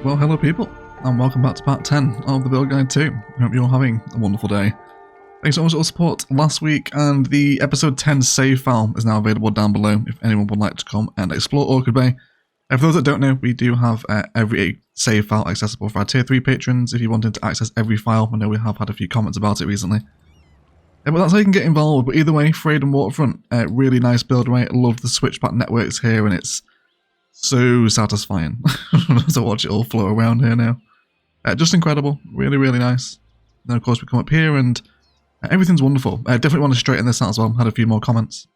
Well, hello people, and welcome back to part 10 of the Build Guide 2. I hope you're having a wonderful day. Thanks so much for the support last week, and the episode 10 save file is now available down below if anyone would like to come and explore Orchid Bay. For those that don't know, we do have every save file accessible for our tier 3 patrons if you wanted to access every file. I know we have had a few comments about it recently. But that's how you can get involved. But either way, Frayed and Waterfront, really nice build rate. I love the switchback networks here, and it's so satisfying to watch it all flow around here now. Just incredible. Really, really nice. Then of course we come up here and everything's wonderful. Definitely want to straighten this out as well. Had a few more comments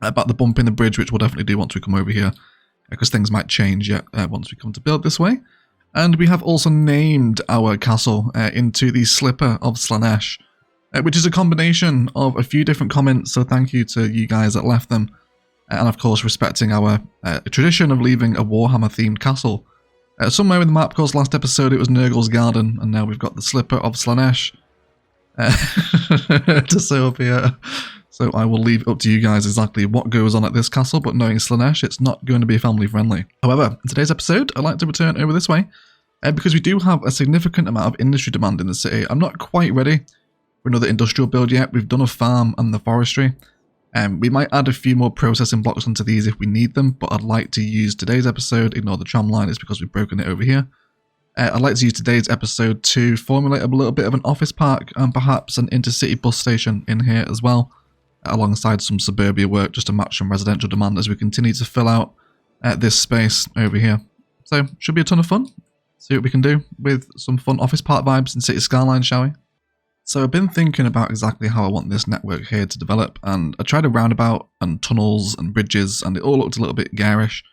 about the bump in the bridge, which we'll definitely do once we come over here, because things might change yet once we come to build this way. And we have also named our castle into the Slipper of Slaanesh, which is a combination of a few different comments, so thank you to you guys that left them. And of course respecting our tradition of leaving a Warhammer themed castle. Somewhere in the map, of course last episode it was Nurgle's Garden, and now we've got the Slipper of Slaanesh to Sophia. So I will leave it up to you guys exactly what goes on at this castle, but knowing Slaanesh, it's not going to be family friendly. However, in today's episode, I'd like to return over this way, because we do have a significant amount of industry demand in the city. I'm not quite ready for another industrial build yet. We've done a farm and the forestry. We might add a few more processing blocks onto these if we need them, but I'd like to use today's episode, ignore the tram line, it's because we've broken it over here. I'd like to use today's episode to formulate a little bit of an office park and perhaps an intercity bus station in here as well, alongside some suburbia work just to match some residential demand as we continue to fill out this space over here. So, should be a ton of fun. See what we can do with some fun office park vibes in City Skylines, shall we? So I've been thinking about exactly how I want this network here to develop, and I tried a roundabout and tunnels and bridges, and it all looked a little bit garish.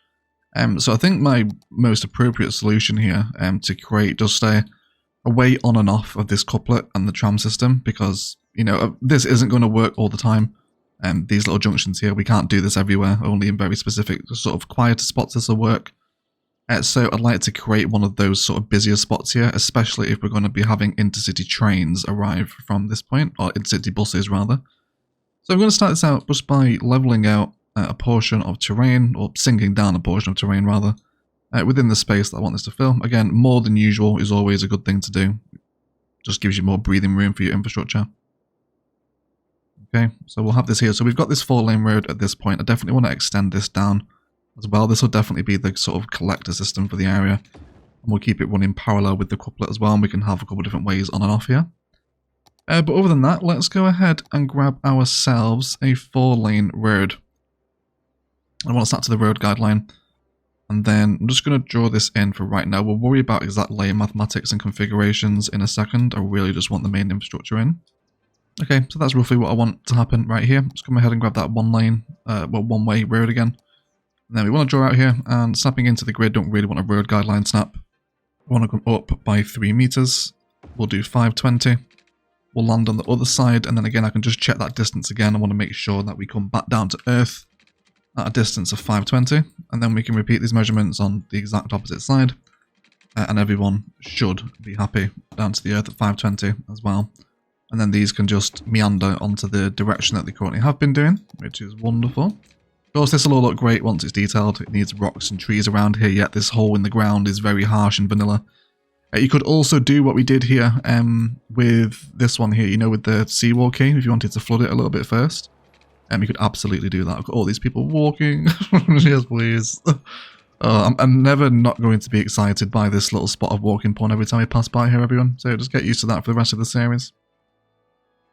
So I think my most appropriate solution here to create just a way on and off of this couplet and the tram system, because, you know, this isn't going to work all the time. These little junctions here, we can't do this everywhere, only in very specific sort of quieter spots this will work. So I'd like to create one of those sort of busier spots here, especially if we're going to be having intercity trains arrive from this point, or intercity buses rather. So I'm going to start this out just by leveling out a portion of terrain, or sinking down a portion of terrain rather, within the space that I want this to fill. Again, more than usual is always a good thing to do. Just gives you more breathing room for your infrastructure. Okay, so we'll have this here. So we've got this 4-lane road at this point. I definitely want to extend this down as well. This will definitely be the sort of collector system for the area, and we'll keep it running parallel with the couplet as well, and we can have a couple of different ways on and off here. But other than that, let's go ahead and grab ourselves a 4-lane road. I want to start to the road guideline, and then I'm just going to draw this in for right now. We'll worry about exact layer mathematics and configurations in a second. I really just want the main infrastructure in. Okay, so that's roughly what I want to happen right here. Let's go ahead and grab that one-way road again. And then we want to draw out here, and snapping into the grid, don't really want a road guideline snap. We want to come up by 3 meters. We'll do 520. We'll land on the other side, and then again I can just check that distance again. I want to make sure that we come back down to earth at a distance of 520, and then we can repeat these measurements on the exact opposite side, and everyone should be happy down to the earth at 520 as well. And then these can just meander onto the direction that they currently have been doing, which is wonderful. Of course, this will all look great once it's detailed. It needs rocks and trees around here, yet this hole in the ground is very harsh and vanilla. You could also do what we did here with this one here, you know, with the seawall key, if you wanted to flood it a little bit first. You could absolutely do that. I've got all these people walking. Yes, please. I'm never not going to be excited by this little spot of walking porn every time I pass by here, everyone. So just get used to that for the rest of the series.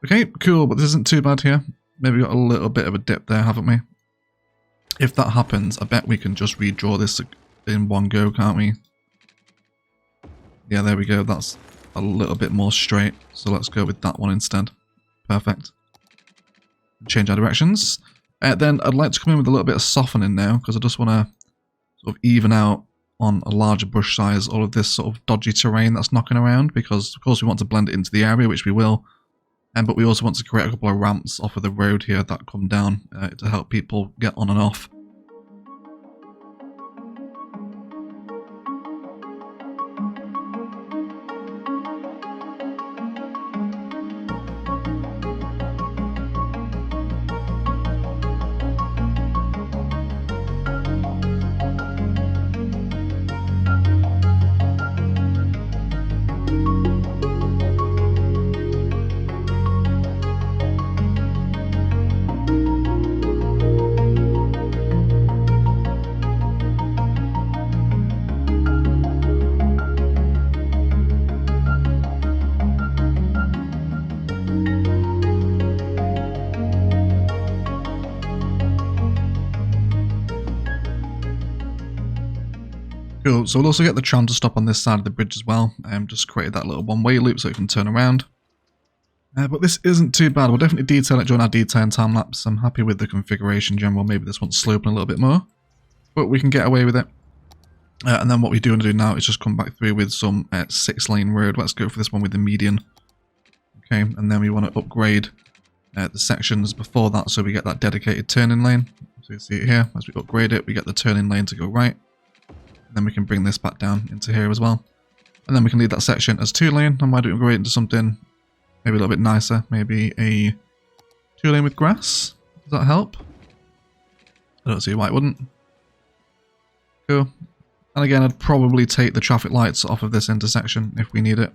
Okay, cool, but this isn't too bad here. Maybe we got a little bit of a dip there, haven't we? If that happens, I bet we can just redraw this in one go, can't we? Yeah, there we go. That's a little bit more straight. So let's go with that one instead. Perfect. Change our directions. Then I'd like to come in with a little bit of softening now, because I just want to sort of even out on a larger brush size all of this sort of dodgy terrain that's knocking around, because of course we want to blend it into the area, which we will. But we also want to create a couple of ramps off of the road here that come down to help people get on and off. Cool, so we'll also get the tram to stop on this side of the bridge as well. Just created that little one-way loop so it can turn around. But this isn't too bad. We'll definitely detail it during our detail and time lapse. I'm happy with the configuration in general. Maybe this one's sloping a little bit more, but we can get away with it. And then what we do want to do now is just come back through with some 6-lane road. Let's go for this one with the median. Okay, and then we want to upgrade the sections before that so we get that dedicated turning lane. So you see it here. As we upgrade it, we get the turning lane to go right. And then we can bring this back down into here as well. And then we can leave that section as 2-lane. And why don't we upgrade it into something maybe a little bit nicer? Maybe a 2-lane with grass. Does that help? I don't see why it wouldn't. Cool. And again, I'd probably take the traffic lights off of this intersection if we need it.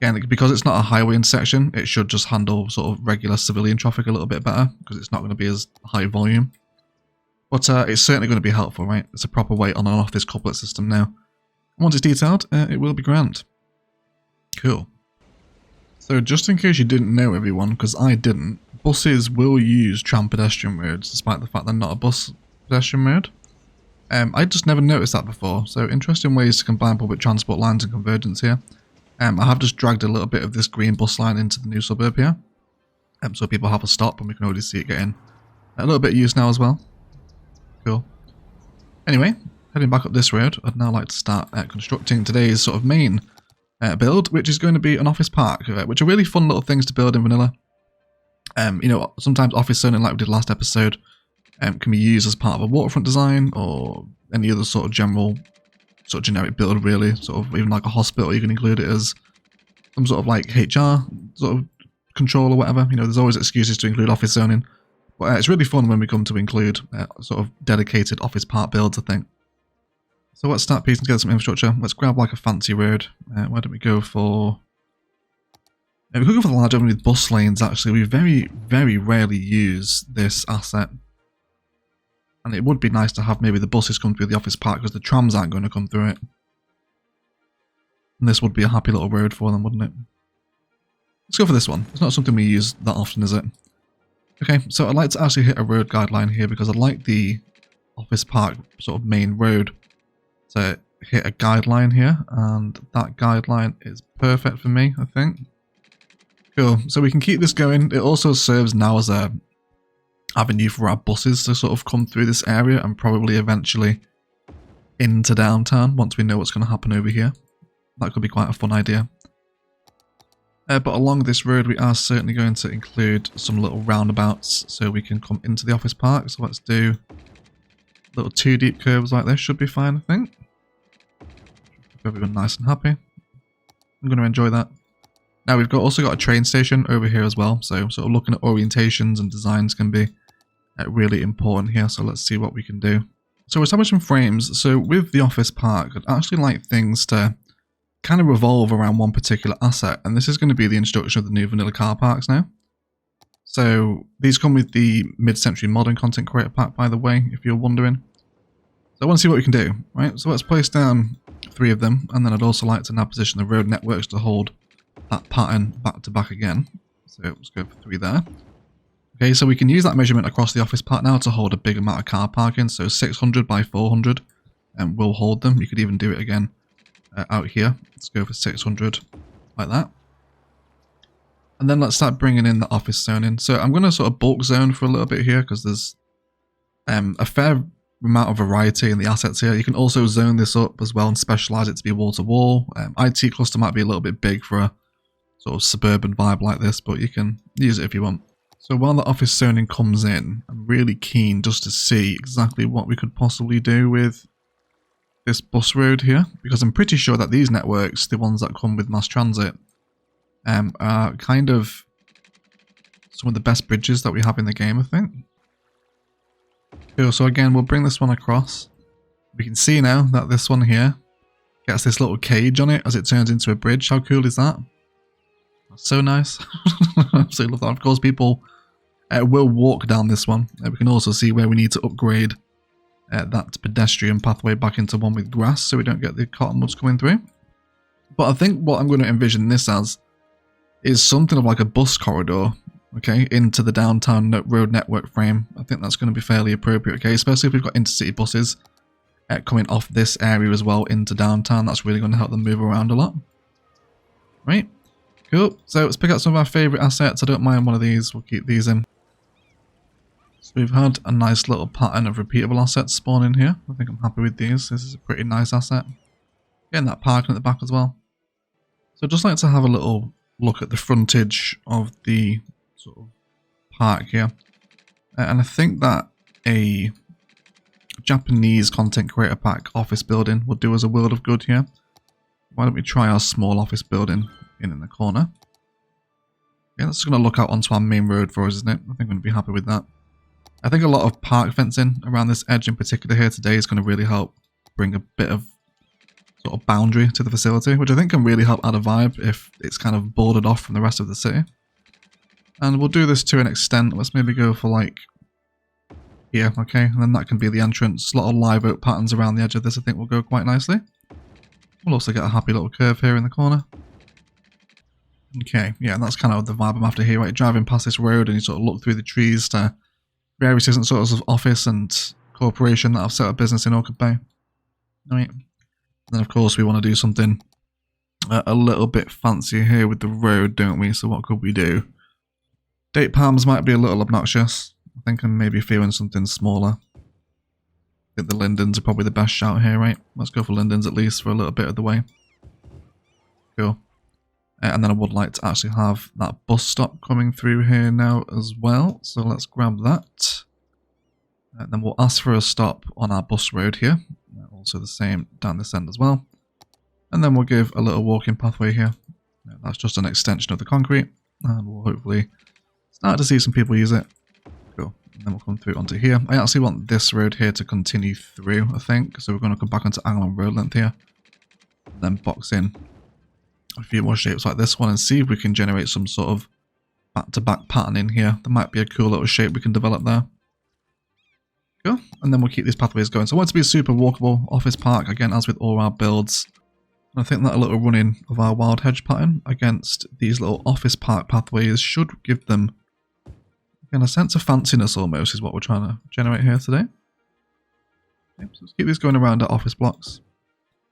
Again, because it's not a highway intersection, it should just handle sort of regular civilian traffic a little bit better, because it's not going to be as high volume. But it's certainly going to be helpful, right? It's a proper way on and off this couplet system now. Once it's detailed, it will be grand. Cool. So just in case you didn't know, everyone, because I didn't, buses will use tram pedestrian roads, despite the fact they're not a bus pedestrian road. I just never noticed that before, so interesting ways to combine public transport lines and convergence here. I have just dragged a little bit of this green bus line into the new suburb here, so people have a stop and we can already see it getting a little bit of use now as well. Cool. Anyway, heading back up this road, I'd now like to start constructing today's sort of main build, which is going to be an office park, which are really fun little things to build in vanilla. You know, sometimes office zoning, like we did last episode, can be used as part of a waterfront design or any other sort of generic build, really. Sort of even like a hospital, you can include it as some sort of like HR sort of control or whatever. You know, there's always excuses to include office zoning, but it's really fun when we come to include sort of dedicated office park builds, I think. So let's start piecing together some infrastructure. Let's grab like a fancy road. Why don't we go for... we could go for the large open with bus lanes, actually. We very, very rarely use this asset. And it would be nice to have maybe the buses come through the office park because the trams aren't going to come through it. And this would be a happy little road for them, wouldn't it? Let's go for this one. It's not something we use that often, is it? Okay, so I'd like to actually hit a road guideline here because I'd like the office park sort of main road to hit a guideline here. And that guideline is perfect for me, I think. Cool, so we can keep this going. It also serves now as a avenue for our buses to sort of come through this area and probably eventually into downtown once we know what's going to happen over here. That could be quite a fun idea. But along this road we are certainly going to include some little roundabouts so we can come into the office park. So let's do little 2 deep curves like this, should be fine, I think. Everyone nice and happy. I'm going to enjoy that. Now we've also got a train station over here as well, so sort of looking at orientations and designs can be really important here, so let's see what we can do. So we're establishing frames. So with the office park, I'd actually like things to kind of revolve around one particular asset, and this is going to be the introduction of the new vanilla car parks now. So these come with the mid-century modern content creator pack, by the way, if you're wondering. So I want to see what we can do, right? So let's place down 3 of them, and then I'd also like to now position the road networks to hold that pattern back to back again. So let's go for 3 there. Okay, so we can use that measurement across the office park now to hold a big amount of car parking. So 600 by 400 and we'll hold them. You could even do it again out here. Let's go for 600 like that. And then let's start bringing in the office zoning. So I'm going to sort of bulk zone for a little bit here because there's a fair amount of variety in the assets here. You can also zone this up as well and specialize it to be wall to wall. IT cluster might be a little bit big for a sort of suburban vibe like this, but you can use it if you want. So while the office zoning comes in, I'm really keen just to see exactly what we could possibly do with this bus road here, because I'm pretty sure that these networks, the ones that come with mass transit, are kind of some of the best bridges that we have in the game, I think. Cool, so again, we'll bring this one across. We can see now that this one here gets this little cage on it as it turns into a bridge. How cool is that? That's so nice. Absolutely love that. Of course, people will walk down this one. We can also see where we need to upgrade that pedestrian pathway back into one with grass so we don't get the cottonwoods coming through. But I think what I'm going to envision this as is something of like a bus corridor, okay, into the downtown road network frame. I think that's going to be fairly appropriate, okay, especially if we've got intercity buses. coming off this area as well into downtown. That's really going to help them move around a lot. Right, cool. So let's pick out some of our favourite assets. I don't mind one of these. We'll keep these in. So we've had a nice little pattern of repeatable assets spawn in here. I think I'm happy with these. This is a pretty nice asset. Getting that parking at the back as well. So I'd just like to have a little look at the frontage of the sort of park here. And I think that a Japanese content creator pack office building would do us a world of good here. Why don't we try our small office building in the corner. Yeah, that's going to look out onto our main road for us, isn't it? I think I'm going to be happy with that. I think a lot of park fencing around this edge in particular here today is going to really help bring a bit of sort of boundary to the facility, which I think can really help add a vibe if it's kind of bordered off from the rest of the city. And we'll do this to an extent. Let's maybe go for like here, okay? And then that can be the entrance. A lot of live oak patterns around the edge of this I think will go quite nicely. We'll also get a happy little curve here in the corner. Okay, yeah, that's kind of the vibe I'm after here, right? Driving past this road and you sort of look through the trees to various different sorts of office and corporation that have set up business in Orchid Bay. Right. And then of course we want to do something a little bit fancier here with the road, don't we? So what could we do? Date palms might be a little obnoxious. I think I'm maybe feeling something smaller. I think the lindens are probably the best shout here, right? Let's go for lindens at least for a little bit of the way. Cool. And then I would like to actually have that bus stop coming through here now as well. So let's grab that. And then we'll ask for a stop on our bus road here. Also the same down this end as well. And then we'll give a little walking pathway here. That's just an extension of the concrete. And we'll hopefully start to see some people use it. Cool. And then we'll come through onto here. I actually want this road here to continue through, I think. So we're going to come back onto angle and road length here. And then box in a few more shapes like this one and see if we can generate some sort of back-to-back pattern in here. There might be a cool little shape we can develop there. Cool. And then we'll keep these pathways going. So I want it to be a super walkable office park, again, as with all our builds. And I think that a little run-in of our wild hedge pattern against these little office park pathways should give them, again, a sense of fanciness almost is what we're trying to generate here today. Okay, so let's keep this going around our office blocks.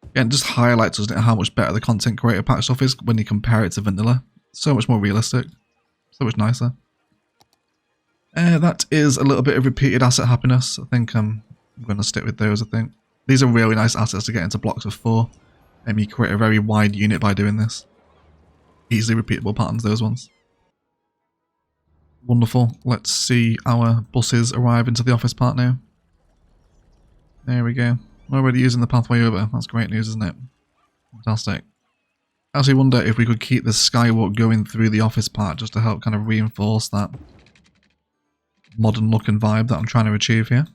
Again, just highlights, doesn't it, how much better the content creator pack stuff is when you compare it to vanilla. So much more realistic. So much nicer. That is a little bit of repeated asset happiness. I think I'm going to stick with those, I think. These are really nice assets to get into blocks of 4. And you create a very wide unit by doing this. Easily repeatable patterns, those ones. Wonderful. Let's see our buses arrive into the office park now. There we go. Already using the pathway over. That's great news, isn't it? Fantastic. I actually wonder if we could keep the skywalk going through the office park just to help kind of reinforce that modern look and vibe that I'm trying to achieve here.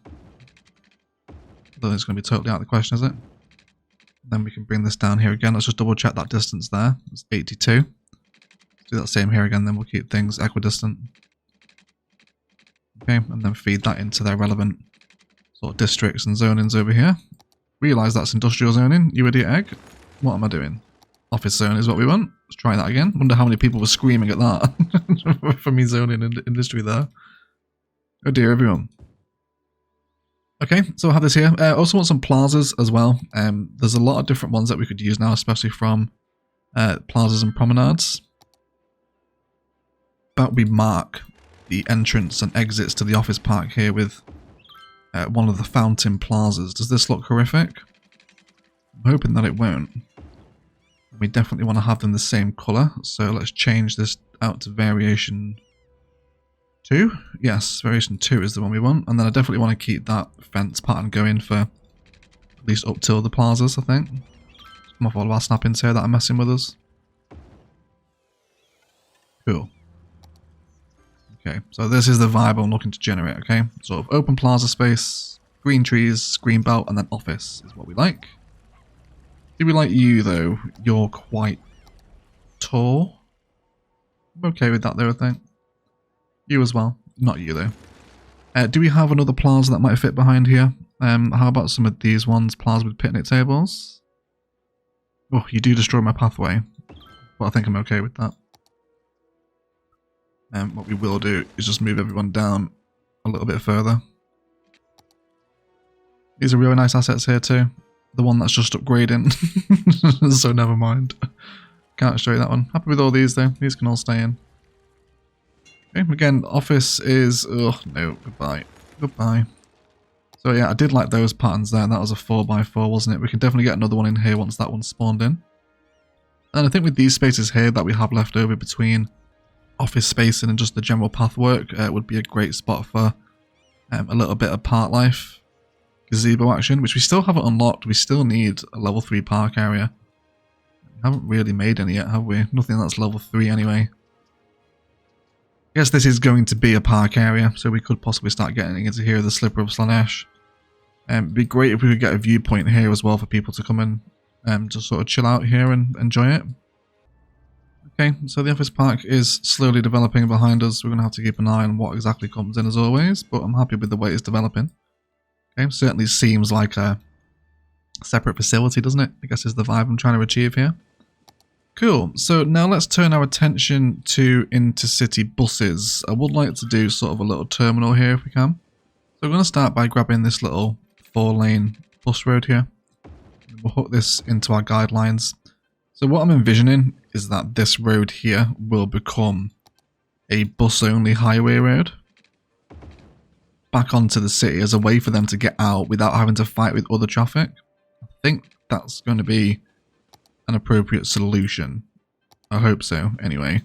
I don't think it's going to be totally out of the question, is it? Then we can bring this down here again. Let's just double check that distance there. It's 82. Let's do that same here again, then we'll keep things equidistant. Okay, and then feed that into their relevant sort of districts and zonings over here. Realise that's industrial zoning, you idiot egg. What am I doing? Office zone is what we want. Let's try that again. Wonder how many people were screaming at that for me zoning in industry there. Oh dear, everyone. Okay, so I have this here. Also want some plazas as well. There's a lot of different ones that we could use now, especially from plazas and promenades. But we mark the entrance and exits to the office park here with one of the fountain plazas. Does this look horrific? I'm hoping that it won't. We definitely want to have them the same colour, so let's change this out to variation 2. Yes, variation 2 is the one we want, and then I definitely want to keep that fence pattern going for at least up till the plazas, I think. Come off all of our snappings here that are messing with us. Cool. Okay, so this is the vibe I'm looking to generate, okay? Sort of open plaza space, green trees, green belt, and then office is what we like. Do we like you, though? You're quite tall. I'm okay with that, though, I think. You as well. Not you, though. Do we have another plaza that might fit behind here? How about some of these ones? Plaza with picnic tables? Oh, you do destroy my pathway. But I think I'm okay with that. What we will do is just move everyone down a little bit further. These are really nice assets here too. The one that's just upgrading. So never mind. Can't show you that one. Happy with all these though. These can all stay in. Okay, again, office is... oh, no. Goodbye. Goodbye. So yeah, I did like those patterns there. That was a 4x4, wasn't it? We can definitely get another one in here once that one's spawned in. And I think with these spaces here that we have left over between office spacing and just the general path work, would be a great spot for a little bit of park life gazebo action, which we still haven't unlocked. We still need a level 3 park area. We haven't really made any yet, have we? Nothing that's level 3 anyway. I guess this is going to be a park area, so we could possibly start getting into here the Slipper of Slaanesh. It'd be great if we could get a viewpoint here as well for people to come and just sort of chill out here and enjoy it. Okay, so the office park is slowly developing behind us. We're going to have to keep an eye on what exactly comes in as always, but I'm happy with the way it's developing. Okay, certainly seems like a separate facility, doesn't it? I guess is the vibe I'm trying to achieve here. Cool, so now let's turn our attention to intercity buses. I would like to do sort of a little terminal here if we can. So we're going to start by grabbing this little 4-lane bus road here. We'll hook this into our guidelines. So what I'm envisioning is that this road here will become a bus-only highway road back onto the city as a way for them to get out without having to fight with other traffic. I think that's going to be an appropriate solution. I hope so, anyway.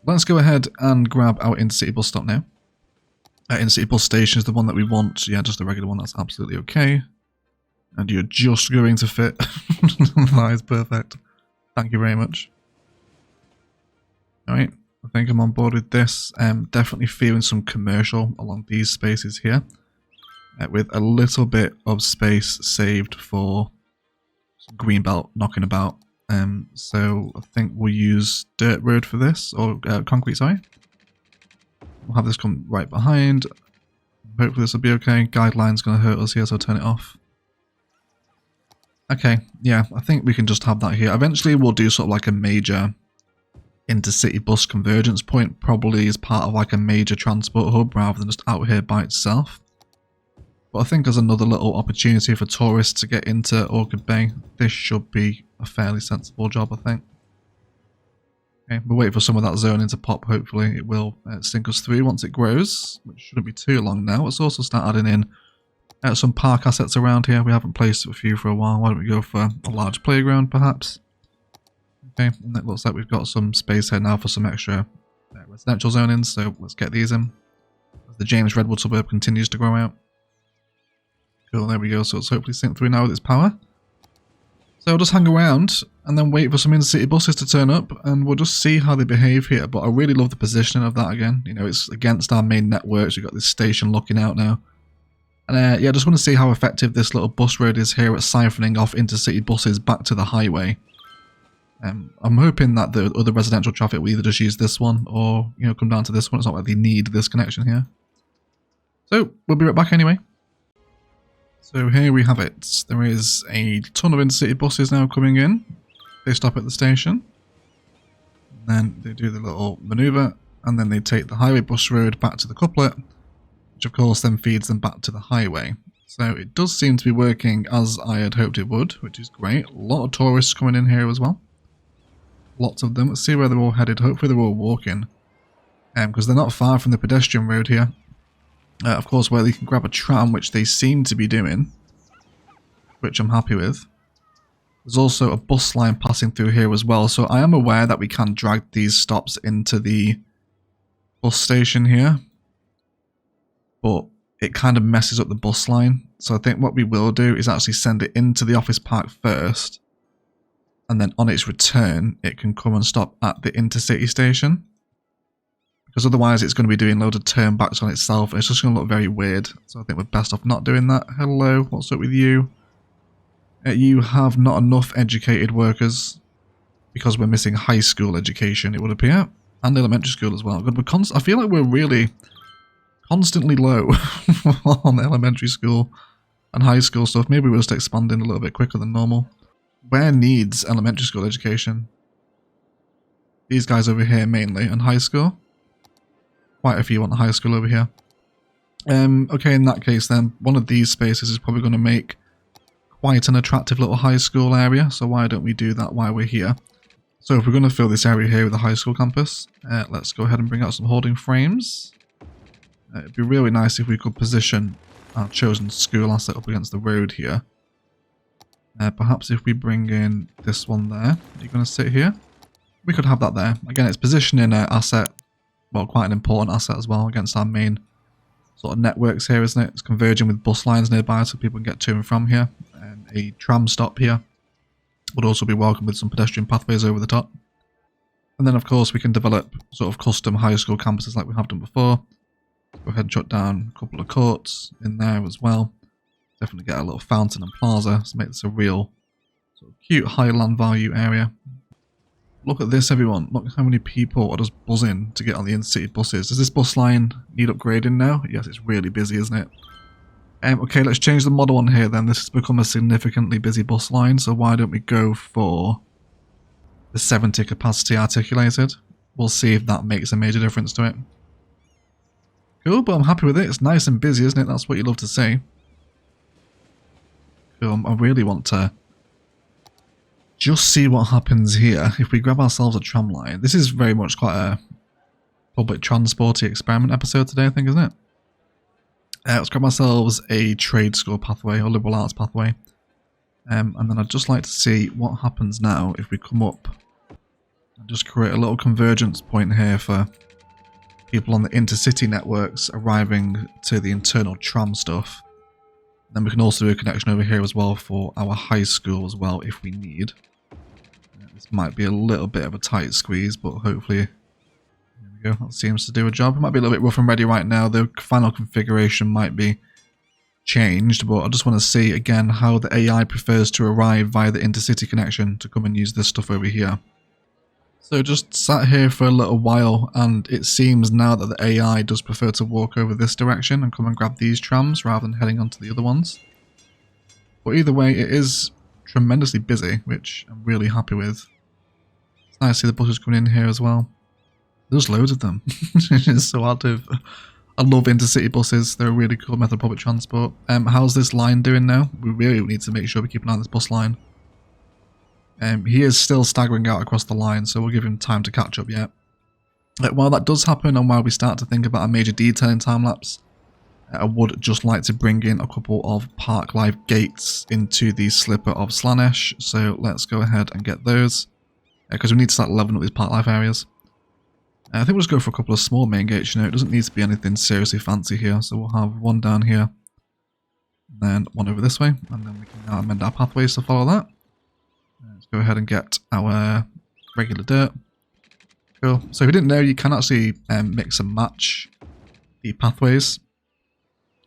Let's go ahead and grab our intercity bus stop now. Intercity bus station is the one that we want. Yeah, just the regular one, that's absolutely okay. And you're just going to fit. That is perfect. Thank you very much. Alright, I think I'm on board with this. Definitely feeling some commercial along these spaces here. With a little bit of space saved for greenbelt knocking about. So I think we'll use dirt road for this, or concrete, sorry. We'll have this come right behind. Hopefully this will be okay. Guideline's going to hurt us here, so I'll turn it off. Okay, yeah, I think we can just have that here. Eventually we'll do sort of like a major intercity bus convergence point, probably as part of like a major transport hub rather than just out here by itself. But I think as another little opportunity for tourists to get into Orchid Bay, this should be a fairly sensible job, I think. Okay, we'll wait for some of that zoning to pop. Hopefully it will sink us through once it grows, which shouldn't be too long now. Let's also start adding in some park assets around here. We haven't placed a few for a while. Why don't we go for a large playground perhaps? Okay, and it looks like we've got some space here now for some extra residential zonings, so let's get these in. As the James Redwood suburb continues to grow out. Cool, there we go, so let's hopefully sink through now with its power. So we'll just hang around and then wait for some intercity buses to turn up and we'll just see how they behave here. But I really love the positioning of that again. You know, it's against our main networks. We've got this station looking out now. And yeah, I just want to see how effective this little bus road is here at siphoning off intercity buses back to the highway. I'm hoping that the other residential traffic will either just use this one or, you know, come down to this one. It's not like they need this connection here. So we'll be right back anyway. So here we have it. There is a ton of intercity buses now coming in. They stop at the station. And then they do the little maneuver. And then they take the highway bus road back to the couplet. Which of course then feeds them back to the highway. So it does seem to be working as I had hoped it would. Which is great. A lot of tourists coming in here as well. Lots of them. Let's see where they're all headed. Hopefully they're all walking. Because they're not far from the pedestrian road here. Of course, where they can grab a tram, which they seem to be doing, which I'm happy with. There's also a bus line passing through here as well, so I am aware that we can drag these stops into the bus station here, but it kind of messes up the bus line. So I think what we will do is actually send it into the office park first, and then on its return, it can come and stop at the intercity station. Because otherwise it's going to be doing loads of turnbacks on itself and it's just going to look very weird. So I think we're best off not doing that. Hello, what's up with you? You have not enough educated workers because we're missing high school education, it would appear. And elementary school as well. I feel like we're really constantly low on elementary school and high school stuff. Maybe we're just expanding a little bit quicker than normal. Where needs elementary school education? These guys over here mainly, and high school. Quite a few on the high school over here. Okay, in that case then, one of these spaces is probably going to make quite an attractive little high school area, so why don't we do that while we're here? So if we're going to fill this area here with a high school campus, let's go ahead and bring out some holding frames. It'd be really nice if we could position our chosen school asset up against the road here. Perhaps if we bring in this one there, you're going to sit here. We could have that there. Again, it's positioning an asset, well, quite an important asset as well against our main sort of networks here, isn't it? It's converging with bus lines nearby so people can get to and from here. And a tram stop here would also be welcome with some pedestrian pathways over the top. And then of course we can develop sort of custom high school campuses like we have done before. Go ahead and shut down a couple of courts in there as well. Definitely get a little fountain and plaza to make this a real sort of cute high land value area. Look at this, everyone. Look how many people are just buzzing to get on the intercity buses. Does this bus line need upgrading now? Yes, it's really busy, isn't it? Okay, let's change the model on here then. This has become a significantly busy bus line, so why don't we go for the 70 capacity articulated? We'll see if that makes a major difference to it. Cool, but I'm happy with it. It's nice and busy, isn't it? That's what you love to see. Cool, I really want to just see what happens here. If we grab ourselves a tram line, this is very much quite a public transporty experiment episode today, I think, isn't it? Let's grab ourselves a trade school pathway or liberal arts pathway. And then I'd just like to see what happens now if we come up and just create a little convergence point here for people on the intercity networks arriving to the internal tram stuff. Then we can also do a connection over here as well for our high school as well if we need. This might be a little bit of a tight squeeze, but hopefully there we go, that seems to do a job. It might be a little bit rough and ready right now. The final configuration might be changed, but I just want to see again how the AI prefers to arrive via the intercity connection to come and use this stuff over here. So just sat here for a little while, and it seems now that the AI does prefer to walk over this direction and come and grab these trams rather than heading onto the other ones. But either way, it is tremendously busy, which I'm really happy with. It's nice to see the buses coming in here as well. There's loads of them. It's so hard to... I love intercity buses. They're a really cool method of public transport. How's this line doing now? We really need to make sure we keep an eye on this bus line. He is still staggering out across the line, so we'll give him time to catch up yet. While that does happen, and while we start to think about a major detail in time-lapse, I would just like to bring in a couple of Park Life gates into the slipper of Slaanesh, so let's go ahead and get those, because we need to start leveling up these Park Life areas. I think we'll just go for a couple of small main gates, you know, it doesn't need to be anything seriously fancy here, so we'll have one down here, and then one over this way, and then we can now amend our pathways to follow that. Let's go ahead and get our regular dirt. Cool. So if you didn't know, you can actually mix and match the pathways,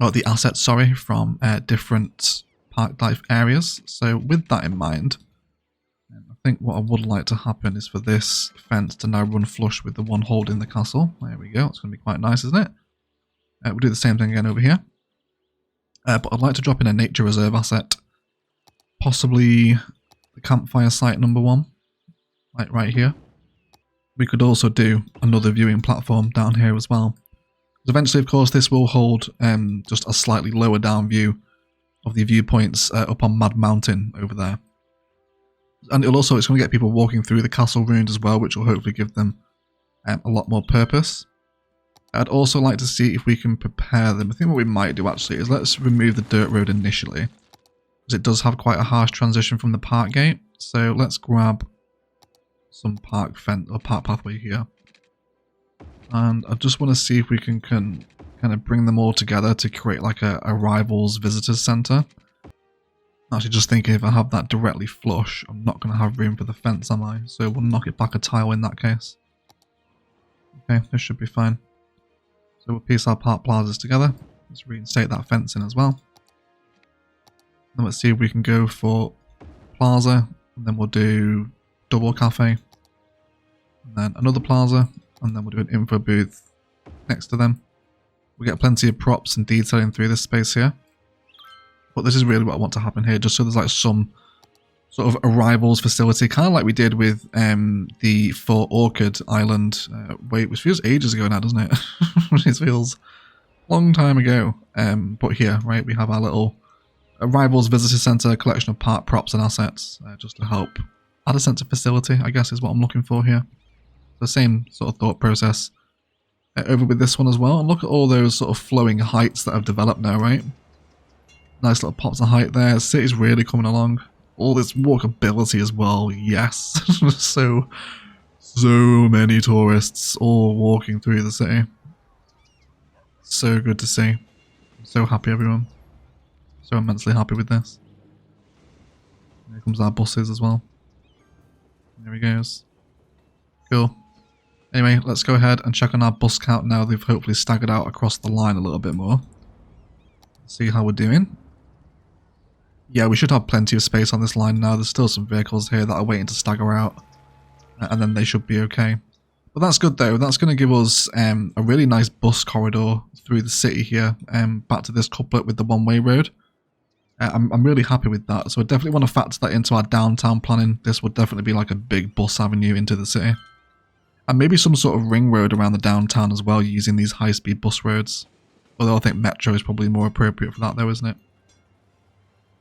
or the assets, sorry, from different Park Life areas. So with that in mind, I think what I would like to happen is for this fence to now run flush with the one holding the castle. There we go. It's going to be quite nice, isn't it? We'll do the same thing again over here. But I'd like to drop in a nature reserve asset. Possibly the campfire site number 1, like right here. We could also do another viewing platform down here as well. Eventually, of course, this will hold just a slightly lower down view of the viewpoints up on Mad Mountain over there. And it's going to get people walking through the castle ruins as well, which will hopefully give them a lot more purpose. I'd also like to see if we can prepare them. I think what we might do actually is let's remove the dirt road initially, because it does have quite a harsh transition from the park gate. So let's grab some park fence or park pathway here, and I just want to see if we can kind of bring them all together to create like a rivals visitors center. Actually, just thinking if I have that directly flush, I'm not going to have room for the fence, am I? So we'll knock it back a tile in that case. Okay, this should be fine. So we'll piece our park plazas together. Let's reinstate that fence in as well. Then let's see if we can go for plaza, and then we'll do double cafe, and then another plaza, and then we'll do an info booth next to them. We'll get plenty of props and detailing through this space here. But this is really what I want to happen here, just so there's like some sort of arrivals facility, kind of like we did with the Fort Orchid Island. Wait, which feels ages ago now, doesn't it? It feels long time ago. But here, right, we have our little Arrivals Visitor Center, collection of part props and assets, just to help add a sense of facility, I guess is what I'm looking for here. The same sort of thought process over with this one as well. And look at all those sort of flowing heights that have developed now, right? Nice little pops of height there. City's really coming along. All this walkability as well, yes. so many tourists all walking through the city. So good to see. I'm so happy, everyone. So immensely happy with this. Here comes our buses as well. There he goes. Cool. Anyway, let's go ahead and check on our bus count now. They've hopefully staggered out across the line a little bit more. See how we're doing. Yeah, we should have plenty of space on this line now. There's still some vehicles here that are waiting to stagger out. And then they should be okay. But that's good though. That's going to give us a really nice bus corridor through the city here. Back to this couplet with the one-way road. I'm really happy with that. So I definitely want to factor that into our downtown planning. This would definitely be like a big bus avenue into the city. And maybe some sort of ring road around the downtown as well, using these high-speed bus roads. Although I think Metro is probably more appropriate for that though, isn't it?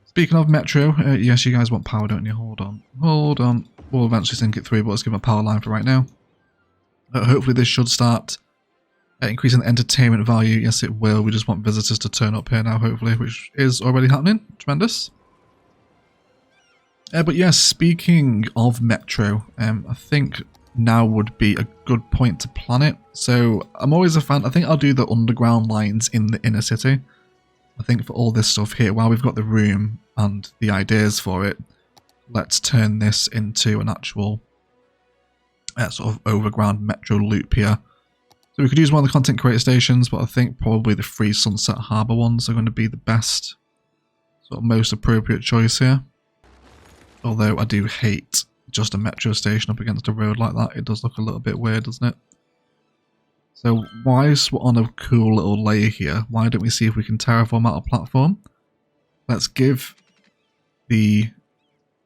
Speaking of Metro, yes, you guys want power, don't you? Hold on. Hold on. We'll eventually sync it through, but let's give it a power line for right now. Hopefully this should start increasing the entertainment value. Yes, it will. We just want visitors to turn up here now, hopefully, which is already happening. Tremendous. But yes, speaking of Metro, I think now would be a good point to plan it. So I'm always a fan. I think I'll do the underground lines in the inner city. I think for all this stuff here, while we've got the room and the ideas for it, let's turn this into an actual sort of overground metro loop here. So we could use one of the content creator stations, but I think probably the free Sunset Harbour ones are going to be the best, sort of most appropriate choice here. Although I do hate just a metro station up against a road like that. It does look a little bit weird, doesn't it? So whilst we're on a cool little layer here, why don't we see if we can terraform out a platform? Let's give the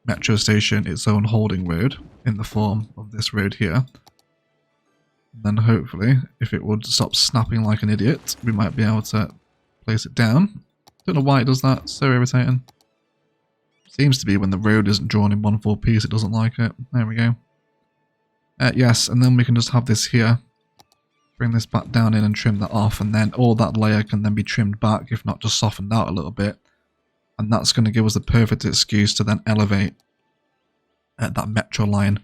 metro station its own holding road in the form of this road here. And then hopefully, if it would stop snapping like an idiot, we might be able to place it down. Don't know why it does that, so irritating. Seems to be when the road isn't drawn in one full piece, it doesn't like it. There we go. Yes, and then we can just have this here. Bring this back down in and trim that off, and then all that layer can then be trimmed back, if not just softened out a little bit. And that's going to give us the perfect excuse to then elevate that metro line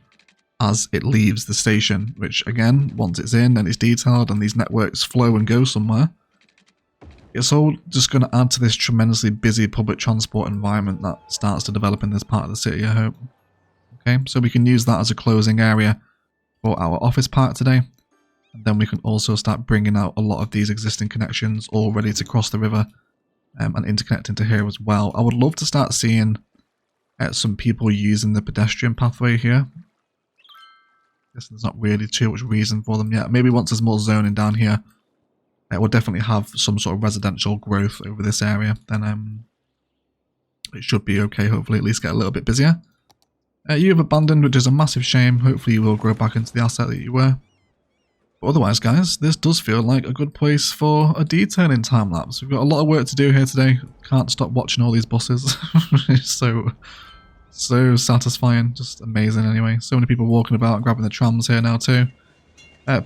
as it leaves the station, which again, once it's in and it's detailed and these networks flow and go somewhere, it's all just going to add to this tremendously busy public transport environment that starts to develop in this part of the city, I hope. Okay, so we can use that as a closing area for our office park today. And then we can also start bringing out a lot of these existing connections all ready to cross the river and interconnect into here as well. I would love to start seeing some people using the pedestrian pathway here. Guess there's not really too much reason for them yet. Maybe once there's more zoning down here, we'll definitely have some sort of residential growth over this area. Then it should be okay, hopefully at least get a little bit busier. You have abandoned, which is a massive shame. Hopefully you will grow back into the asset that you were. But otherwise, guys, this does feel like a good place for a detailing time lapse. We've got a lot of work to do here today. Can't stop watching all these buses. It's so satisfying. Just amazing anyway. So many people walking about, grabbing the trams here now too.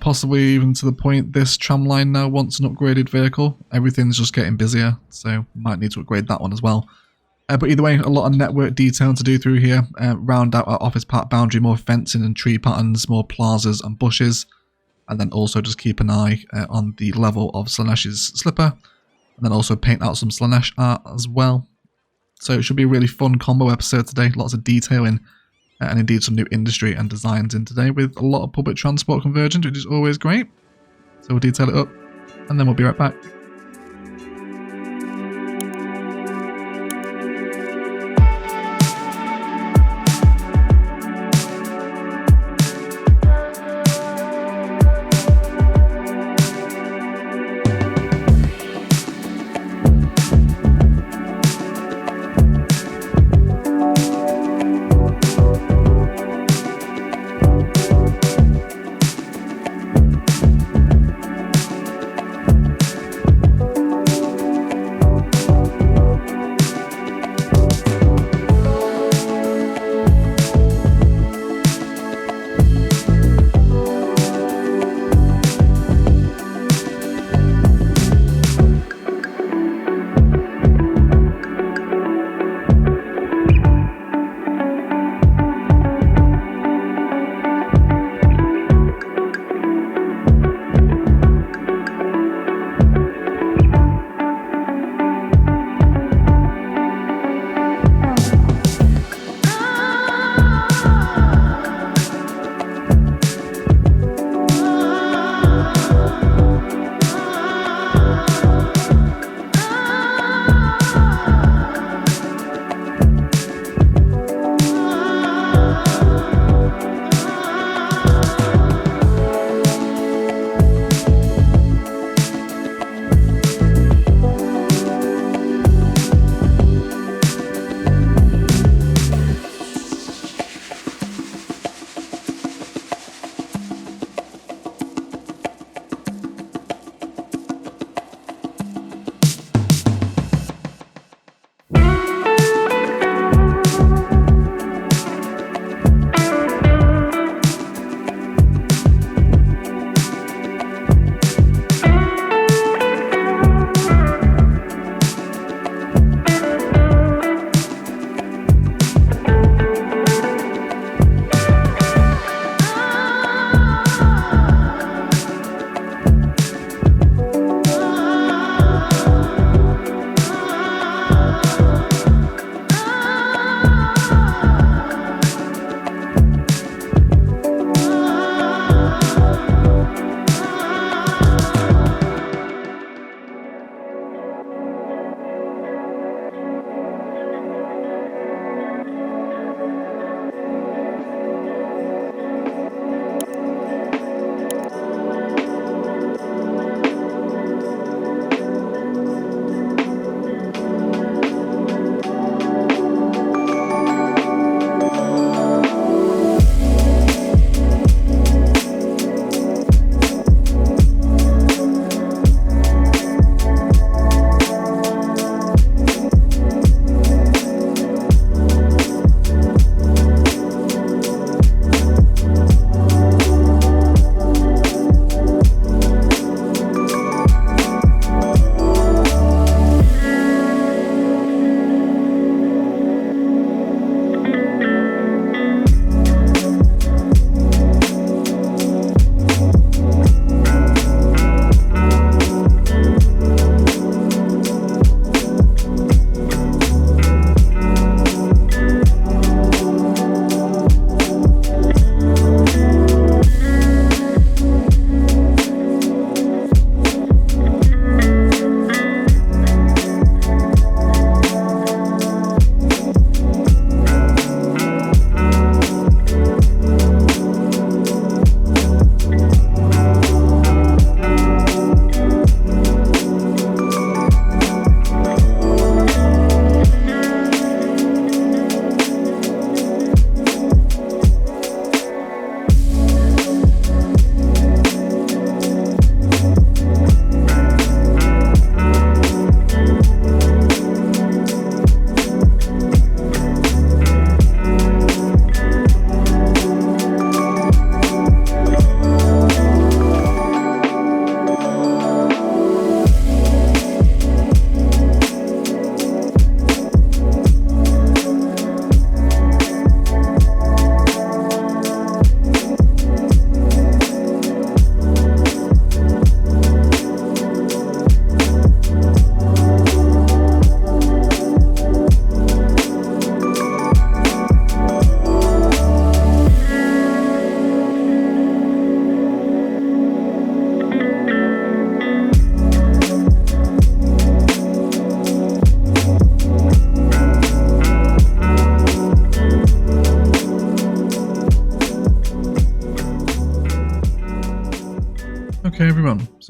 Possibly even to the point this tram line now wants an upgraded vehicle. Everything's just getting busier, so might need to upgrade that one as well. But either way, a lot of network detail to do through here. Round out our office park boundary, more fencing and tree patterns, more plazas and bushes. And then also just keep an eye on the level of Slanesh's slipper. And then also paint out some Slanesh art as well. So it should be a really fun combo episode today. Lots of detailing and indeed some new industry and designs in today with a lot of public transport convergence, which is always great. So we'll detail it up and then we'll be right back.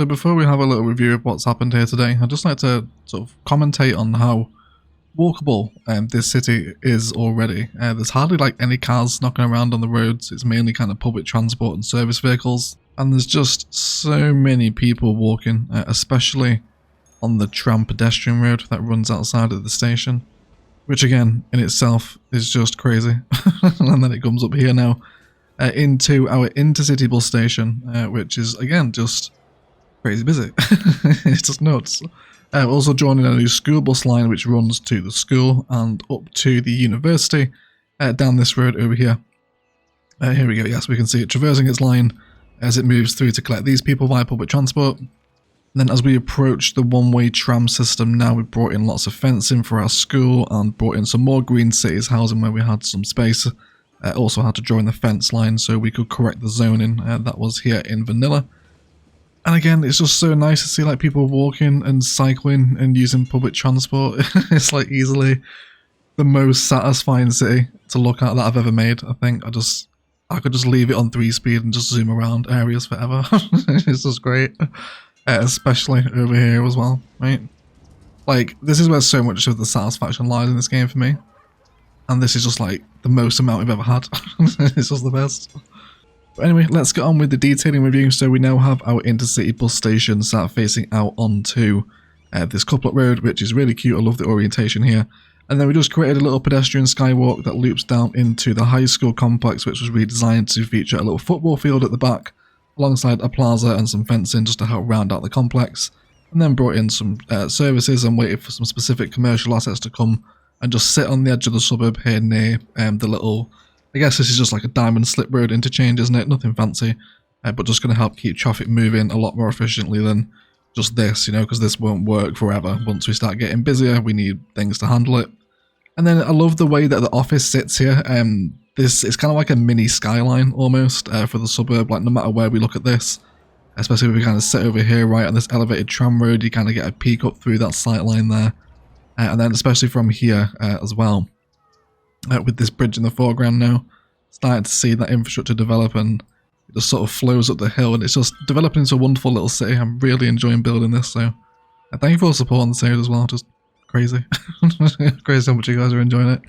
So before we have a little review of what's happened here today, I'd just like to sort of commentate on how walkable this city is already. There's hardly like any cars knocking around on the roads. It's mainly kind of public transport and service vehicles, and there's just so many people walking, especially on the tram pedestrian road that runs outside of the station, which again in itself is just crazy. And then it comes up here now into our intercity bus station, which is again just crazy busy. It's just nuts. Also joining a new school bus line which runs to the school and up to the university down this road over here. Here we go, yes, we can see it traversing its line as it moves through to collect these people via public transport. And then as we approach the one-way tram system now, we've brought in lots of fencing for our school and brought in some more green cities housing where we had some space. Also had to join the fence line so we could correct the zoning that was here in vanilla. And again, it's just so nice to see like people walking and cycling and using public transport. It's like easily the most satisfying city to look at that I've ever made. I think I could just leave it on 3-speed and just zoom around areas forever. It's just great. Especially over here as well, right? Like, this is where so much of the satisfaction lies in this game for me. And this is just like the most amount we've ever had. It's just the best. But anyway, let's get on with the detailing review. So we now have our intercity bus station start facing out onto this couplet road, which is really cute. I love the orientation here. And then we just created a little pedestrian skywalk that loops down into the high school complex, which was redesigned to feature a little football field at the back, alongside a plaza and some fencing just to help round out the complex. And then brought in some services and waited for some specific commercial assets to come and just sit on the edge of the suburb here near the little, I guess this is just like a diamond slip road interchange, isn't it? Nothing fancy, but just going to help keep traffic moving a lot more efficiently than just this, you know, because this won't work forever. Once we start getting busier, we need things to handle it. And then I love the way that the office sits here. This is kind of like a mini skyline almost for the suburb, like no matter where we look at this, especially if we kind of sit over here right on this elevated tram road, you kind of get a peek up through that sight line there. And then especially from here as well. With this bridge in the foreground now, starting to see that infrastructure develop, and it just sort of flows up the hill, and it's just developing into a wonderful little city. I'm really enjoying building this, so thank you for supporting the series as well. Just crazy. Crazy how much you guys are enjoying it.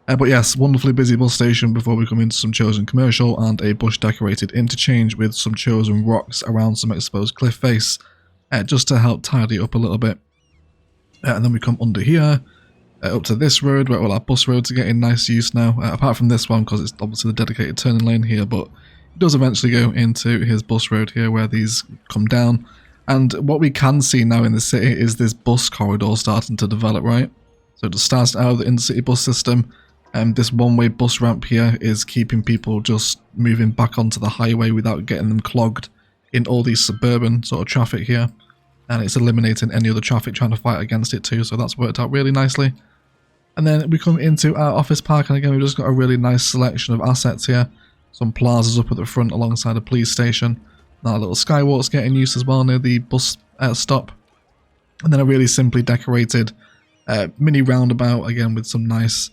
But yes, wonderfully busy bus station before we come into some chosen commercial and a bush decorated interchange with some chosen rocks around some exposed cliff face, just to help tidy up a little bit. And then we come under here, up to this road where all our bus roads are getting nice use now, apart from this one because it's obviously the dedicated turning lane here, but it does eventually go into his bus road here where these come down. And what we can see now in the city is this bus corridor starting to develop, right? So it just starts out of the intercity bus system, and this one-way bus ramp here is keeping people just moving back onto the highway without getting them clogged in all these suburban sort of traffic here. And it's eliminating any other traffic trying to fight against it too, so that's worked out really nicely. And then we come into our office park, and again we've just got a really nice selection of assets here. Some plazas up at the front alongside a police station. That little skywalk's getting used as well near the bus stop. And then a really simply decorated mini roundabout, again with some nice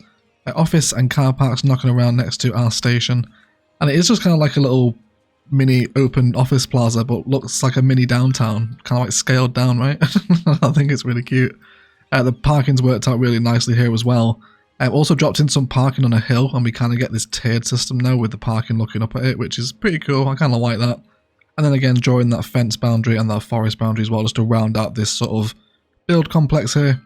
office and car parks knocking around next to our station. And it is just kind of like a little mini open office plaza, but looks like a mini downtown, kind of like scaled down, right? I think it's really cute. The parking's worked out really nicely here as well. Also dropped in some parking on a hill, and we kind of get this tiered system now with the parking looking up at it, which is pretty cool. I kind of like that. And then again, drawing that fence boundary and that forest boundary as well, just to round out this sort of build complex here.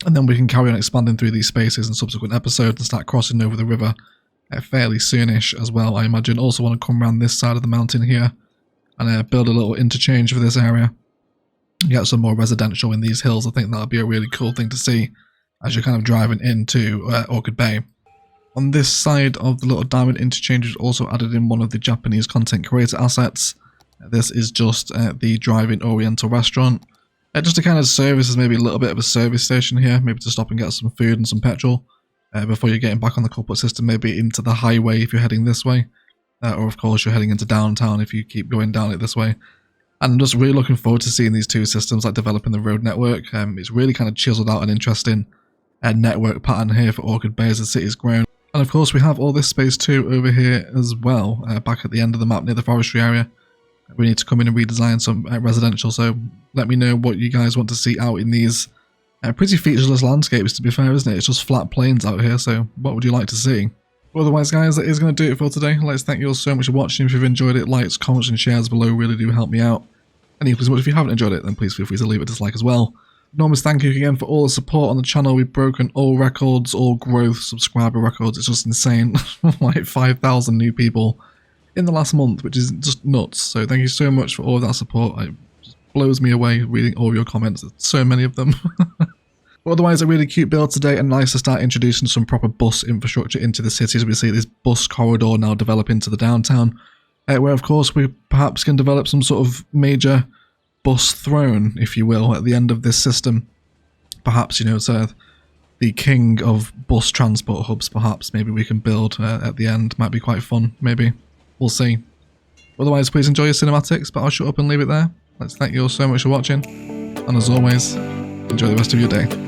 And then we can carry on expanding through these spaces in subsequent episodes and start crossing over the river fairly soonish as well, I imagine. Also want to come around this side of the mountain here and build a little interchange for this area. Get some more residential in these hills. I think that'll be a really cool thing to see as you're kind of driving into Orchid Bay. On this side of the little diamond interchange, we've also added in one of the Japanese content creator assets. This is just the drive-in Oriental restaurant. Just to kind of service as maybe a little bit of a service station here, maybe to stop and get some food and some petrol before you're getting back on the couplet system, maybe into the highway if you're heading this way. Or of course you're heading into downtown if you keep going down it this way. And I'm just really looking forward to seeing these two systems like developing the road network. It's really kind of chiseled out an interesting network pattern here for Orchid Bay as the city's grown. And of course we have all this space too over here as well, back at the end of the map near the forestry area. We need to come in and redesign some residential, so let me know what you guys want to see out in these pretty featureless landscapes, to be fair, isn't it? It's just flat plains out here, so what would you like to see? Otherwise, guys, that is going to do it for today. I'd like to thank you all so much for watching. If you've enjoyed it, likes, comments and shares below really do help me out. And equally as much if you haven't enjoyed it, then please feel free to leave a dislike as well. Enormous thank you again for all the support on the channel. We've broken all records, all growth, subscriber records. It's just insane. Like 5,000 new people in the last month, which is just nuts. So thank you so much for all of that support. It just blows me away reading all your comments. There's so many of them. But otherwise, a really cute build today, and nice to start introducing some proper bus infrastructure into the city. As we see this bus corridor now develop into the downtown, where of course we perhaps can develop some sort of major bus throne, if you will, at the end of this system. Perhaps, you know, it's the king of bus transport hubs. Perhaps maybe we can build at the end. Might be quite fun, maybe. We'll see. Otherwise, please enjoy your cinematics, but I'll shut up and leave it there. Let's thank you all so much for watching, and as always, enjoy the rest of your day.